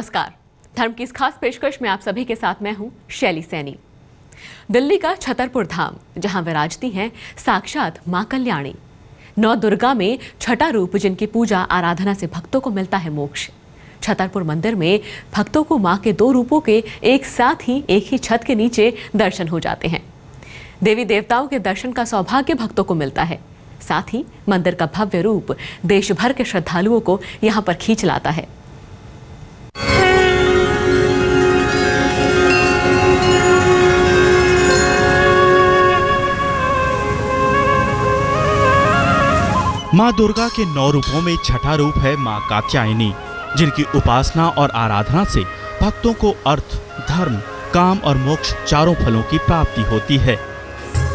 नमस्कार। धर्म की इस खास पेशकश में आप सभी के साथ मैं हूं शैली सैनी। दिल्ली का छतरपुर धाम, जहां विराजती हैं साक्षात मां कल्याणी, नौ दुर्गा में छठा रूप जिनकी पूजा आराधना से भक्तों को मिलता है मोक्ष। छतरपुर मंदिर में भक्तों को मां के दो रूपों के एक साथ ही एक ही छत के नीचे दर्शन हो जाते हैं। देवी देवताओं के दर्शन का सौभाग्य भक्तों को मिलता है, साथ ही मंदिर का भव्य रूप देश भर के श्रद्धालुओं को यहां पर खींच लाता है। मां दुर्गा के 9 रूपों में छठा रूप है मां कात्यायनी, जिनकी उपासना और आराधना से भक्तों को अर्थ, धर्म, काम और मोक्ष चारों फलों की प्राप्ति होती है।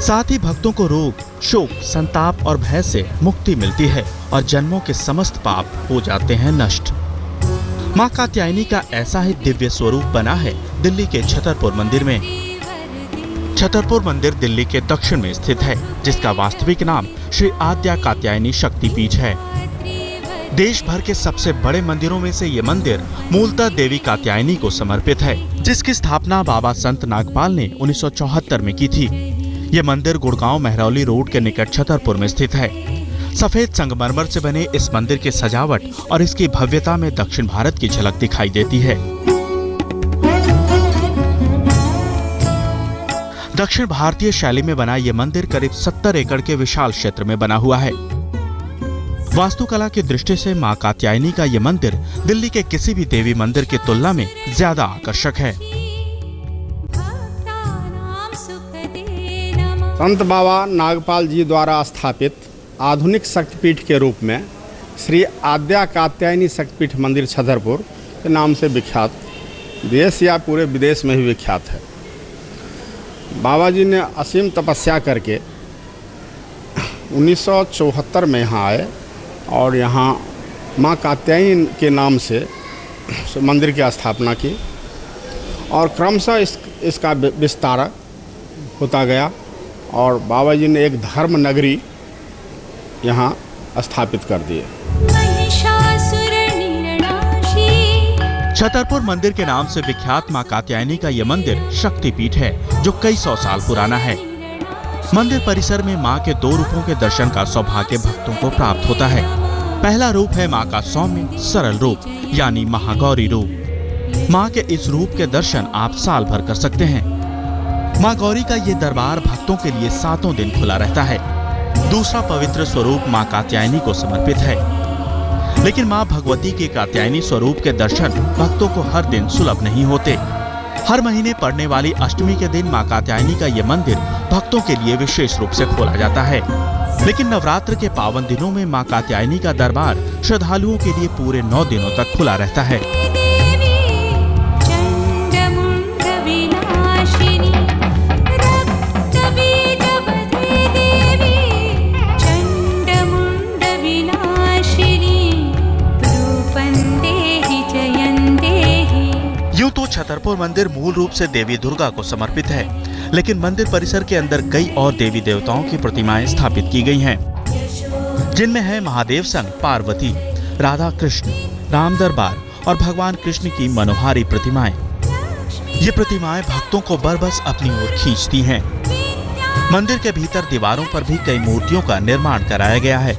साथ ही भक्तों को रोग, शोक, संताप और भय से मुक्ति मिलती है और जन्मों के समस्त पाप हो जाते हैं नष्ट। मां कात्यायनी का ऐसा ही दिव्य स्वरूप बना है दिल्ली के छतरपुर मंदिर में। छतरपुर मंदिर दिल्ली के दक्षिण में स्थित है, जिसका वास्तविक नाम श्री आद्या कात्यायनी शक्तिपीठ है। देश भर के सबसे बड़े मंदिरों में से ये मंदिर मूलतः देवी कात्यायनी को समर्पित है, जिसकी स्थापना बाबा संत नागपाल ने 1974 में की थी। ये मंदिर गुड़गांव महरौली रोड के निकट छतरपुर में स्थित है। सफेद संगमरमर से बने इस मंदिर की सजावट और इसकी भव्यता में दक्षिण भारत की झलक दिखाई देती है। दक्षिण भारतीय शैली में बना ये मंदिर करीब 70 एकड़ के विशाल क्षेत्र में बना हुआ है। वास्तुकला की दृष्टि से मां कात्यायनी का ये मंदिर दिल्ली के किसी भी देवी मंदिर की तुलना में ज्यादा आकर्षक है। संत बाबा नागपाल जी द्वारा स्थापित आधुनिक शक्तिपीठ के रूप में श्री आद्या कात्यायनी शक्तिपीठ मंदिर छतरपुर के नाम से विख्यात, देश या पूरे विदेश में भी विख्यात है। बाबा जी ने असीम तपस्या करके 1974 में यहाँ आए और यहाँ माँ कात्यायनी के नाम से मंदिर की स्थापना की और क्रमशः इसका विस्तार होता गया और बाबा जी ने एक धर्म नगरी यहाँ स्थापित कर दिए। छतरपुर मंदिर के नाम से विख्यात मां कात्यायनी का यह मंदिर शक्तिपीठ है, जो कई सौ साल पुराना है। मंदिर परिसर में मां के 2 रूपों के दर्शन का सौभाग्य भक्तों को प्राप्त होता है। पहला रूप है मां का सौम्य सरल रूप यानी महागौरी रूप। मां के इस रूप के दर्शन आप साल भर कर सकते हैं। मां गौरी का ये दरबार भक्तों के लिए 7 दिन खुला रहता है। दूसरा पवित्र स्वरूप मां कात्यायनी को समर्पित है, लेकिन मां भगवती के कात्यायनी स्वरूप के दर्शन भक्तों को हर दिन सुलभ नहीं होते। हर महीने पड़ने वाली अष्टमी के दिन मां कात्यायनी का ये मंदिर भक्तों के लिए विशेष रूप से खोला जाता है। लेकिन नवरात्र के पावन दिनों में मां कात्यायनी का दरबार श्रद्धालुओं के लिए पूरे 9 दिनों तक खुला रहता है। यूं तो छतरपुर मंदिर मूल रूप से देवी दुर्गा को समर्पित है, लेकिन मंदिर परिसर के अंदर कई और देवी देवताओं की प्रतिमाएं स्थापित की गई हैं, जिनमें है महादेव संग पार्वती, राधा कृष्ण, राम दरबार और भगवान कृष्ण की मनोहारी प्रतिमाएं। ये प्रतिमाएं भक्तों को बरबस अपनी ओर खींचती हैं। मंदिर के भीतर दीवारों पर भी कई मूर्तियों का निर्माण कराया गया है।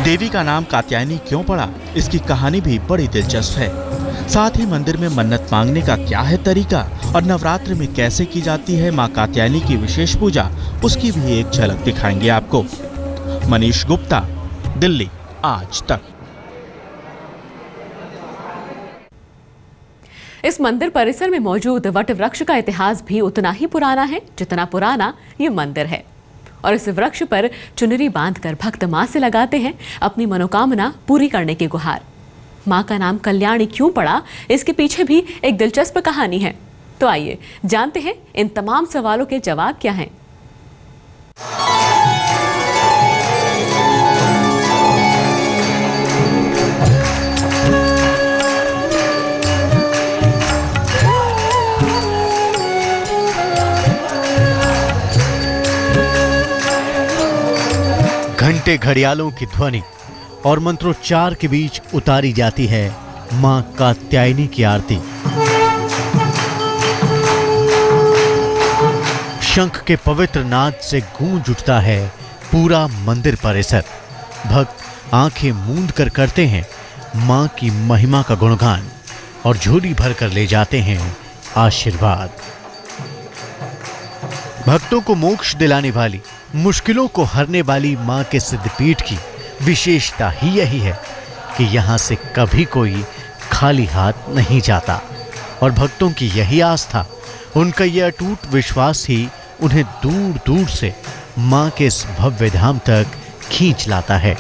देवी का नाम कात्यायनी क्यों पड़ा, इसकी कहानी भी बड़ी दिलचस्प है। साथ ही मंदिर में मन्नत मांगने का क्या है तरीका और नवरात्र में कैसे की जाती है मां कात्यायनी की विशेष पूजा, उसकी भी एक झलक दिखाएंगे आपको। मनीष गुप्ता, दिल्ली आज तक। इस मंदिर परिसर में मौजूद वट वृक्ष का इतिहास भी उतना ही पुराना है जितना पुराना ये मंदिर है, और इस वृक्ष पर चुनरी बांधकर भक्त मां से लगाते हैं अपनी मनोकामना पूरी करने की गुहार। मां का नाम कल्याणी क्यों पड़ा, इसके पीछे भी एक दिलचस्प कहानी है। तो आइए जानते हैं इन तमाम सवालों के जवाब क्या हैं। घंटे घड़ियालों की ध्वनि और मंत्रोच्चार के बीच उतारी जाती है मां कात्यायनी की आरती। शंख के पवित्र नाद से गूंज उठता है पूरा मंदिर परिसर। भक्त आंखें मूंद कर करते हैं मां की महिमा का गुणगान और झोली भर कर ले जाते हैं आशीर्वाद। भक्तों को मोक्ष दिलाने वाली, मुश्किलों को हरने वाली मां के सिद्धपीठ की विशेषता ही यही है कि यहां से कभी कोई खाली हाथ नहीं जाता और भक्तों की यही आस्था, उनका यह अटूट विश्वास ही उन्हें दूर दूर से मां के इस भव्य धाम तक खींच लाता है।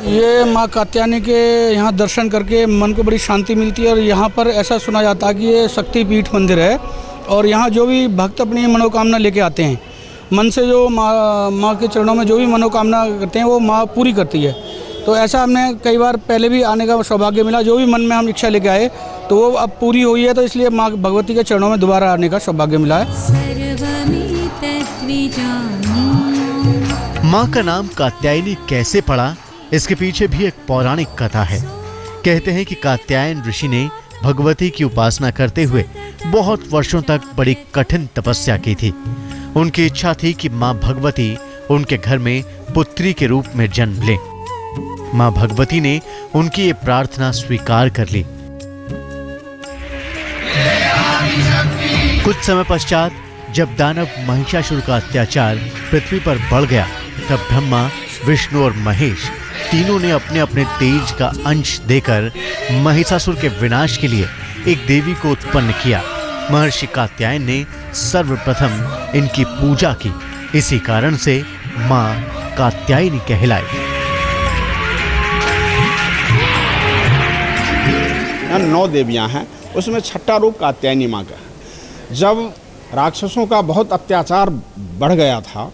ये माँ कात्यायनी के यहाँ दर्शन करके मन को बड़ी शांति मिलती है और यहाँ पर ऐसा सुना जाता है कि ये शक्तिपीठ मंदिर है और यहाँ जो भी भक्त अपनी मनोकामना लेके आते हैं, मन से जो माँ के चरणों में जो भी मनोकामना करते हैं वो माँ पूरी करती है। तो ऐसा हमने कई बार पहले भी आने का सौभाग्य मिला, जो भी मन में हम इच्छा लेके आए तो वो अब पूरी हुई है, तो इसलिए माँ भगवती के चरणों में दोबारा आने का सौभाग्य मिला है। माँ का नाम कात्यायनी कैसे पड़ा, इसके पीछे भी एक पौराणिक कथा है। कहते हैं कि कात्यायन ऋषि ने भगवती की उपासना करते हुए बहुत वर्षों तक बड़ी कठिन तपस्या की थी। उनकी इच्छा थी कि मां भगवती उनके घर में पुत्री के रूप में जन्म ले। मां भगवती ने उनकी ये प्रार्थना स्वीकार कर ली। कुछ समय पश्चात जब दानव महिषासुर का अत्याचार पृथ्वी पर बढ़ गया, तब ब्रह्मा, विष्णु और महेश तीनों ने अपने अपने तेज का अंश देकर महिषासुर के विनाश के लिए एक देवी को उत्पन्न किया। महर्षि कात्यायन ने सर्वप्रथम इनकी पूजा की। इसी कारण से मां कात्यायनी कहलाई। यहाँ 9 देवियां हैं, उसमें छठा रूप कात्यायनी माँ का है। जब राक्षसों का बहुत अत्याचार बढ़ गया था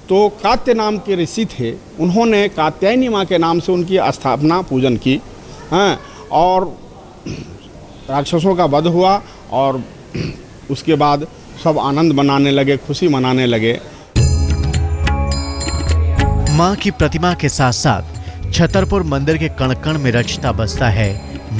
तो कात्य नाम के ऋषि थे, उन्होंने कात्यायनी माँ के नाम से उनकी स्थापना पूजन की हैं और राक्षसों का वध हुआ और उसके बाद सब आनंद मनाने लगे, खुशी मनाने लगे। मां की प्रतिमा के साथ साथ छतरपुर मंदिर के कण कण में रचता बसता है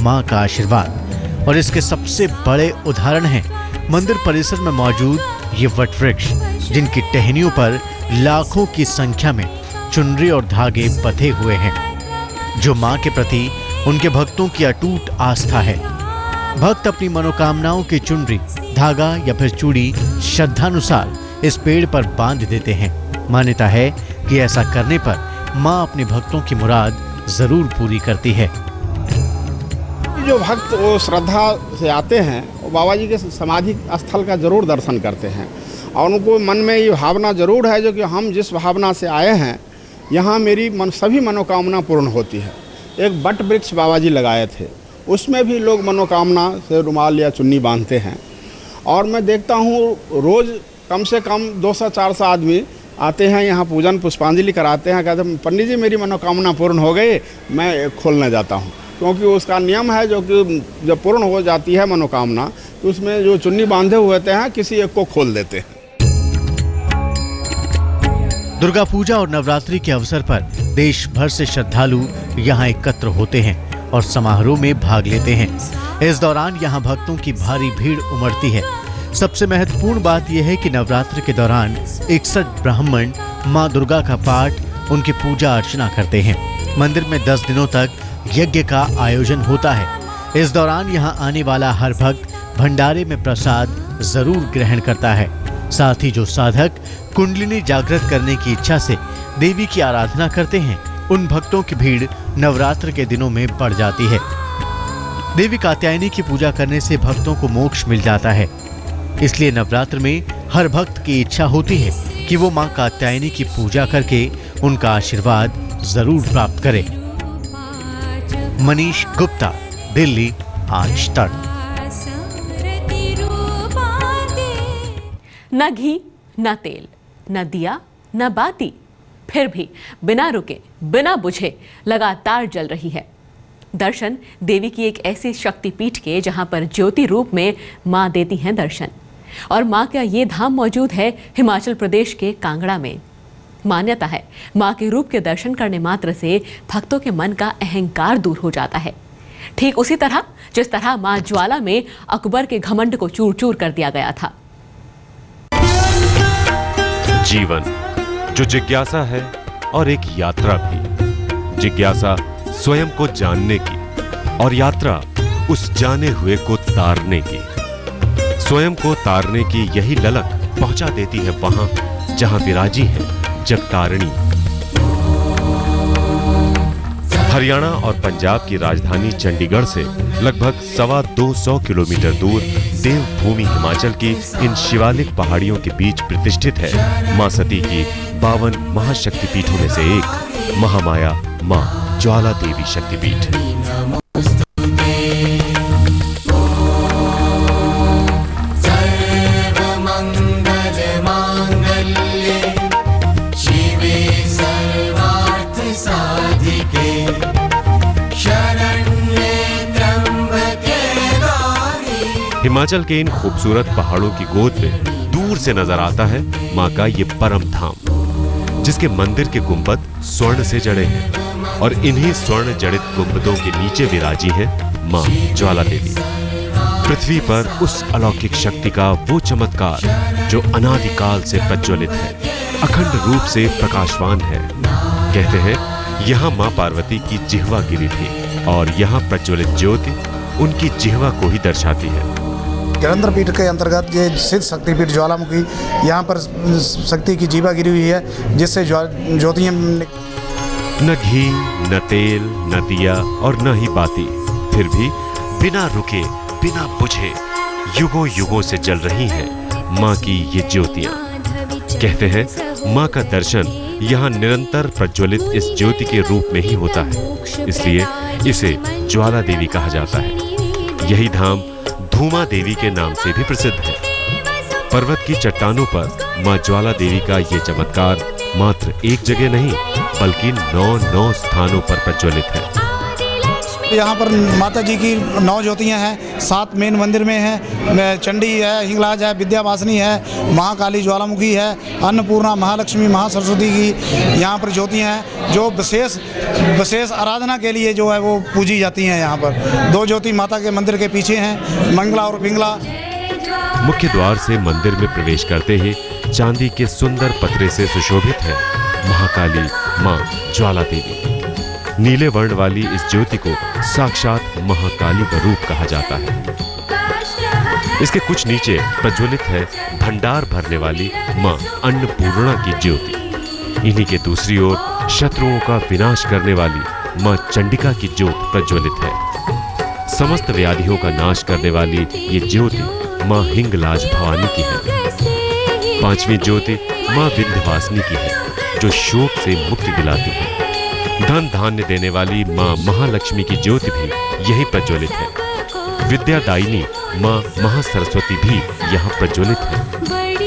मां का आशीर्वाद और इसके सबसे बड़े उदाहरण हैं मंदिर परिसर में मौजूद ये वट वृक्ष, जिनकी टहनियों पर लाखों की संख्या में चुनरी और धागे बंधे हुए हैं, जो मां के प्रति उनके भक्तों की अटूट आस्था है। भक्त अपनी मनोकामनाओं की चुनरी, धागा या फिर चूड़ी श्रद्धानुसार इस पेड़ पर बांध देते हैं। मान्यता है कि ऐसा करने पर मां अपने भक्तों की मुराद जरूर पूरी करती है। जो भक्त वो श्रद्धा से आते हैं वो बाबा जी के समाधि स्थल का जरूर दर्शन करते हैं और उनको मन में ये भावना जरूर है जो कि हम जिस भावना से आए हैं यहाँ मेरी सभी मनोकामना पूर्ण होती है। एक बट वृक्ष बाबा जी लगाए थे, उसमें भी लोग मनोकामना से रुमाल या चुन्नी बांधते हैं और मैं देखता हूँ रोज़ कम से कम 200-400 आदमी आते हैं यहाँ, पूजन पुष्पांजलि कराते हैं, कहते हैं पंडित जी मेरी मनोकामना पूर्ण हो गई, मैं खोलने जाता हूँ। क्योंकि उसका नियम है जो कि जब पूर्ण हो जाती है मनोकामना तो उसमें जो चुन्नी बांधे हुए हैं किसी एक को खोल देते हैं। दुर्गा पूजा और नवरात्रि के अवसर पर देश भर से श्रद्धालु यहाँ एकत्र होते हैं और समारोह में भाग लेते हैं। इस दौरान यहाँ भक्तों की भारी भीड़ उमड़ती है। सबसे महत्वपूर्ण बात यह है कि नवरात्र के दौरान 61 ब्राह्मण माँ दुर्गा का पाठ, उनकी पूजा अर्चना करते हैं। मंदिर में 10 दिनों तक यज्ञ का आयोजन होता है। इस दौरान यहाँ आने वाला हर भक्त भंडारे में प्रसाद जरूर ग्रहण करता है। साथ ही जो साधक कुंडलिनी जागृत करने की इच्छा से देवी की आराधना करते हैं, उन भक्तों की भीड़ नवरात्र के दिनों में बढ़ जाती है। देवी कात्यायनी की पूजा करने से भक्तों को मोक्ष मिल जाता है, इसलिए नवरात्र में हर भक्त की इच्छा होती है कि वो मां कात्यायनी की पूजा करके उनका आशीर्वाद जरूर प्राप्त करे। मनीष गुप्ता, दिल्ली आज तक। न घी न तेल, न दिया न बाती, फिर भी बिना रुके बिना बुझे लगातार जल रही है। दर्शन देवी की एक ऐसी शक्तिपीठ के जहां पर ज्योति रूप में मां देती हैं दर्शन। और मां का ये धाम मौजूद है हिमाचल प्रदेश के कांगड़ा में। मान्यता है मां के रूप के दर्शन करने मात्र से भक्तों के मन का अहंकार दूर हो जाता है। ठीक उसी तरह जिस तरह मां ज्वाला में अकबर के घमंड को चूर चूर कर दिया गया था। जीवन जो जिज्ञासा है और एक यात्रा भी। जिज्ञासा स्वयं को जानने की और यात्रा उस जाने हुए को तारने की। स्वयं को तारने की यही ललक पहुंचा देती है वहां जहां विराजी है जगतारिणी। हरियाणा और पंजाब की राजधानी चंडीगढ़ से लगभग 225 किलोमीटर दूर देवभूमि हिमाचल की इन शिवालिक पहाड़ियों के बीच प्रतिष्ठित है मां सती की 52 महाशक्तिपीठों में से एक महामाया मां ज्वाला देवी शक्तिपीठ। हिमाचल के इन खूबसूरत पहाड़ों की गोद में दूर से नजर आता है मां का ये परम धाम, जिसके मंदिर के गुंबद स्वर्ण से जड़े हैं और इन्हीं स्वर्ण जड़ित गुंबदों के नीचे विराजी है मां ज्वाला देवी। पृथ्वी पर उस अलौकिक शक्ति का वो चमत्कार जो अनादिकाल से प्रज्वलित है, अखंड रूप से प्रकाशवान है। कहते हैं यहाँ मां पार्वती की जिह्वा गिरी थी और यहाँ प्रज्वलित ज्योति उनकी जिह्वा को ही दर्शाती है। जलंधर पीठ के अंतर्गत ये सिद्ध शक्तिपीठ ज्वालामुखी, यहाँ पर शक्ति की जीवा गिरी हुई है, जिससे ज्योतियाँ न घी न तेल न दिया और न ही बाती, फिर भी बिना रुके बिना बुझे युगों युगों से जल रही हैं माँ की ये ज्योतियाँ। कहते हैं माँ का दर्शन यहाँ निरंतर प्रज्वलित इस ज्योति के रूप में ही होता है, इसलिए इसे ज्वाला देवी कहा जाता है। यही धाम धूमा देवी के नाम से भी प्रसिद्ध है। पर्वत की चट्टानों पर मां ज्वाला देवी का ये चमत्कार मात्र एक जगह नहीं बल्कि 9 स्थानों पर प्रज्वलित है। यहाँ पर माता जी की 9 ज्योतियाँ हैं, 7 मेन मंदिर में हैं। चंडी है, हिंगलाज है, विद्यावासिनी है, महाकाली ज्वालामुखी है, अन्नपूर्णा, महालक्ष्मी, महासरस्वती की यहाँ पर ज्योतियाँ हैं जो विशेष आराधना के लिए जो है वो पूजी जाती हैं। यहाँ पर 2 ज्योति माता के मंदिर के पीछे हैं, मंगला और पिंगला। मुख्य द्वार से मंदिर में प्रवेश करते ही चांदी के सुंदर पतरे से सुशोभित है महाकाली मां ज्वाला देवी। नीले वर्ण वाली इस ज्योति को साक्षात महाकाली का रूप कहा जाता है। इसके कुछ नीचे प्रज्वलित है भंडार भरने वाली मां अन्नपूर्णा की ज्योति। इन्हीं के दूसरी ओर शत्रुओं का विनाश करने वाली मां चंडिका की ज्योत प्रज्वलित है। समस्त व्याधियों का नाश करने वाली ये ज्योति मां हिंगलाज भवानी की है। 5वीं ज्योति मां विंध्यवासिनी की है जो शोक से मुक्ति दिलाती है। धन धान्य देने वाली मां महालक्ष्मी की ज्योति भी यही प्रज्वलित है। विद्यादायिनी मां महासरस्वती भी यहाँ प्रज्वलित है।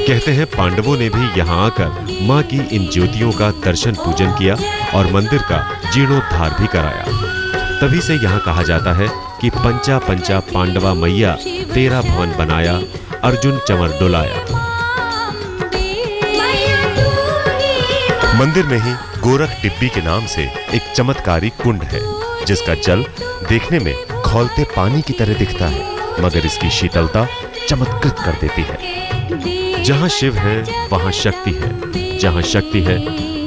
कहते हैं पांडवों ने भी यहाँ आकर मां की इन ज्योतियों का दर्शन पूजन किया और मंदिर का जीर्णोद्धार भी कराया। तभी से यहाँ कहा जाता है कि पंचा पंचा पांडवा मैया 13 भवन बनाया, अर्जुन चंवर डोलाया। मंदिर में ही गोरख डिब्बी के नाम से एक चमत्कारी कुंड है जिसका जल देखने में खौलते पानी की तरह दिखता है, मगर इसकी शीतलता चमत्कृत कर देती है। जहाँ शिव है वहाँ शक्ति है, जहाँ शक्ति है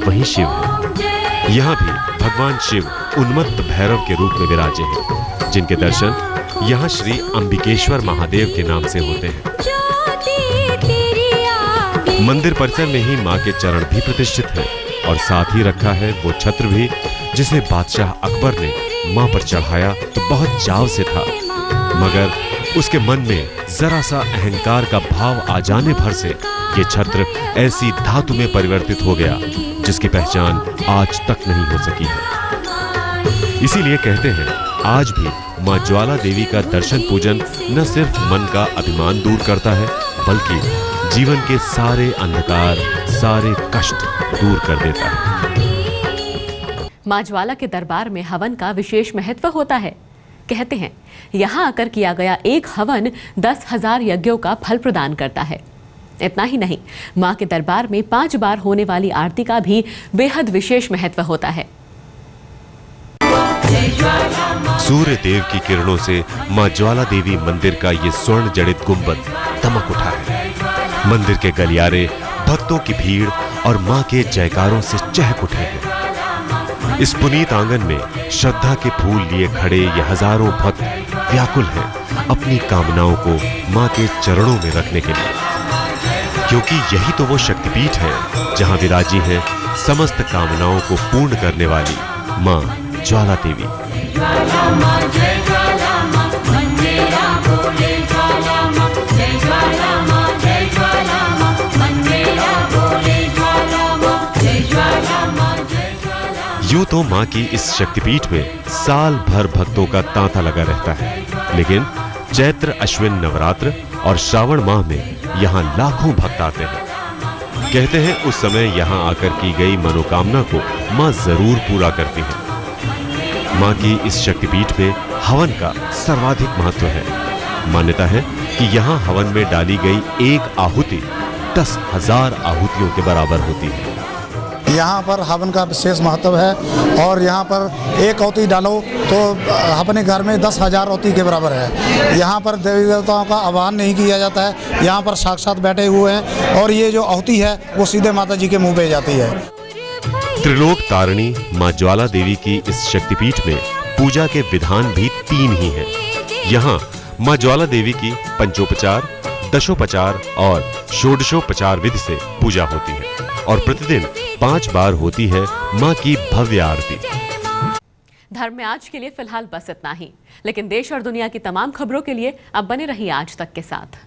वहीं शिव है। यहाँ भी भगवान शिव उन्मत्त भैरव के रूप में विराजे हैं, जिनके दर्शन यहाँ श्री अंबिकेश्वर महादेव के नाम से होते हैं। मंदिर परिसर में ही मां के चरण भी प्रतिष्ठित है और साथ ही रखा है वो छत्र भी जिसे बादशाह अकबर ने मां पर चढ़ाया तो बहुत चाव से था, मगर उसके मन में जरा सा अहंकार का भाव आ जाने भर से ये छत्र ऐसी धातु में परिवर्तित हो गया जिसकी पहचान आज तक नहीं हो सकी है। इसीलिए कहते हैं आज भी मां ज्वाला देवी का दर्शन पूजन न सिर्फ मन का अभिमान दूर करता है बल्कि जीवन के सारे अंधकार, सारे कष्ट दूर कर देता है। मां ज्वाला के दरबार में हवन का विशेष महत्व होता है। कहते हैं यहाँ आकर किया गया एक हवन 10,000 यज्ञों का फल प्रदान करता है। इतना ही नहीं, मां के दरबार में 5 बार होने वाली आरती का भी बेहद विशेष महत्व होता है। सूर्य देव की किरणों से मां ज्वाला देवी मंदिर का ये स्वर्ण जड़ित गुंबद दमक उठा है। मंदिर के गलियारे भक्तों की भीड़ और मां के जयकारों से चहक उठे हैं। इस पुनीत आंगन में श्रद्धा के फूल लिए खड़े ये हजारों भक्त व्याकुल हैं अपनी कामनाओं को मां के चरणों में रखने के लिए, क्योंकि यही तो वो शक्तिपीठ है जहां विराजी है समस्त कामनाओं को पूर्ण करने वाली मां ज्वाला देवी। यूं तो मां की इस शक्तिपीठ में साल भर भक्तों का तांता लगा रहता है, लेकिन चैत्र अश्विन नवरात्र और श्रावण माह में यहाँ लाखों भक्त आते हैं। कहते हैं उस समय यहाँ आकर की गई मनोकामना को मां जरूर पूरा करती है। मां की इस शक्तिपीठ में हवन का सर्वाधिक महत्व है। मान्यता है कि यहाँ हवन में डाली गई एक आहुति 10,000 आहुतियों के बराबर होती है। यहाँ पर हवन का विशेष महत्व है और यहाँ पर एक आहुति डालो तो अपने घर में 10,000 आहुति के बराबर है। यहाँ पर देवी देवताओं का आह्वान नहीं किया जाता है, यहाँ पर साक्षात बैठे हुए हैं और ये जो आहुति है वो सीधे माता जी के मुंह पे जाती है। त्रिलोक तारिणी मां ज्वाला देवी की इस शक्तिपीठ में पूजा के विधान भी 3 ही हैं। यहाँ मां ज्वाला देवी की पंचोपचार, दशोपचार और षोडशोपचार विधि से पूजा होती है और प्रतिदिन 5 बार होती है मां की भव्य आरती। धर्म में आज के लिए फिलहाल बस इतना ही, लेकिन देश और दुनिया की तमाम खबरों के लिए अब बने रहिए आज तक के साथ।